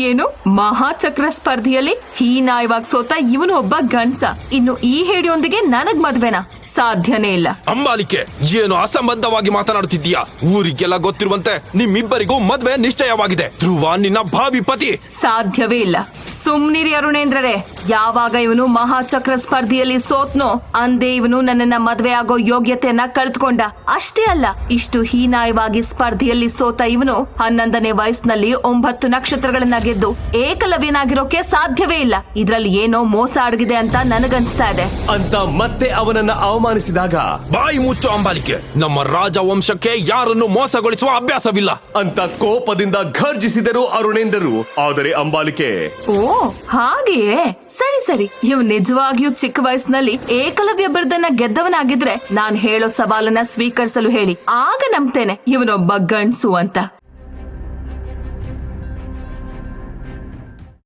ಏನು ಮಹಾಚಕ್ರ ಸ್ಪರ್ಧೆಯಲ್ಲಿ ಹೀನಾಯವಾಗಿ ಸೋತ ಇವನು ಒಬ್ಬ ಗಂಡ್ಸ. ಇನ್ನು ಈ ಹೇಡಿಯೊಂದಿಗೆ ನನಗ್ ಮದ್ವೆನಾ? ಸಾಧ್ಯನೇ ಇಲ್ಲ. ಅಂಬಾಲಿಕೆ, ಏನು ಅಸಂಬದ್ಧವಾಗಿ ಮಾತನಾಡುತ್ತಿದ್ದೀಯಾ? ಊರಿಗೆಲ್ಲ ಗೊತ್ತಿರುವಂತೆ ನಿಮ್ಮಿಬ್ಬರಿಗೂ ಮದ್ವೆ ನಿಶ್ಚಯವಾಗಿದೆ. ಧ್ರುವ ನಿನ್ನ ಭಾವಿ ಪತಿ. ಸಾಧ್ಯವೇ ಇಲ್ಲ. ಸುಮ್ನಿರಿ ಅರುಣೇಂದ್ರರೇ. ಯಾವಾಗ ಇವನು ಮಹಾಚಕ್ರ ಸ್ಪರ್ಧೆಯಲ್ಲಿ ಸೋತ್ನೋ ಅಂದೇ ಇವನು ನನ್ನನ್ನ ಮದ್ವೆ ಆಗೋ ಯೋಗ್ಯತೆಯನ್ನ ಕಳೆದುಕೊಂಡ. ಅಷ್ಟೇ ಅಲ್ಲ, ಇಷ್ಟು ಹೀನಾಯವಾಗಿ ಸ್ಪರ್ಧೆಯಲ್ಲಿ ಸೋತ ಇವನು 11ನೇ ವಯಸ್ಸಿನಲ್ಲಿ 9 ನಕ್ಷತ್ರಗಳನ್ನ ಗೆದ್ದು ಏಕಲವ್ಯನಾಗಿರೋಕೆ ಸಾಧ್ಯವೇ ಇಲ್ಲ. ಇದ್ರಲ್ಲಿ ಏನೋ ಮೋಸ ಅಡಗಿದೆ ಅಂತ ನನಗನ್ಸ್ತಾ ಇದೆ ಅಂತ ಮತ್ತೆ ಅವನನ್ನ ಅವಮಾನಿಸಿದಾಗ, ಬಾಯಿ ಮುಚ್ಚು ಅಂಬಾಲಿಕೆ, ನಮ್ಮ ರಾಜವಂಶಕ್ಕೆ ಯಾರನ್ನು ಮೋಸಗೊಳಿಸುವ ಅಭ್ಯಾಸವಿಲ್ಲ ಅಂತ ಕೋಪದಿಂದ ಘರ್ಜಿಸಿದರು ಅರುಣೇಂದ್ರರು. ಆದರೆ ಅಂಬಾಲಿಕೆ, ಓ ಹಾಗೆಯೇ, ಸರಿ ಸರಿ, ಇವ್ ನಿಜವಾಗಿಯೂ ಚಿಕ್ಕ ವಯಸ್ಸಿನಲ್ಲಿ ಏಕಲವ್ಯ ಬಿರುದನ್ನ ಗೆದ್ದವನಾಗಿದ್ರೆ ನಾನ್ ಹೇಳೋ ಸವಾಲನ್ನ ಸ್ವೀಕರಿಸಲು ಹೇಳಿ, ಆಗ ನಂಬ್ತೇನೆ ಇವನೊಬ್ಬ ಗಂಡ್ಸು ಅಂತ.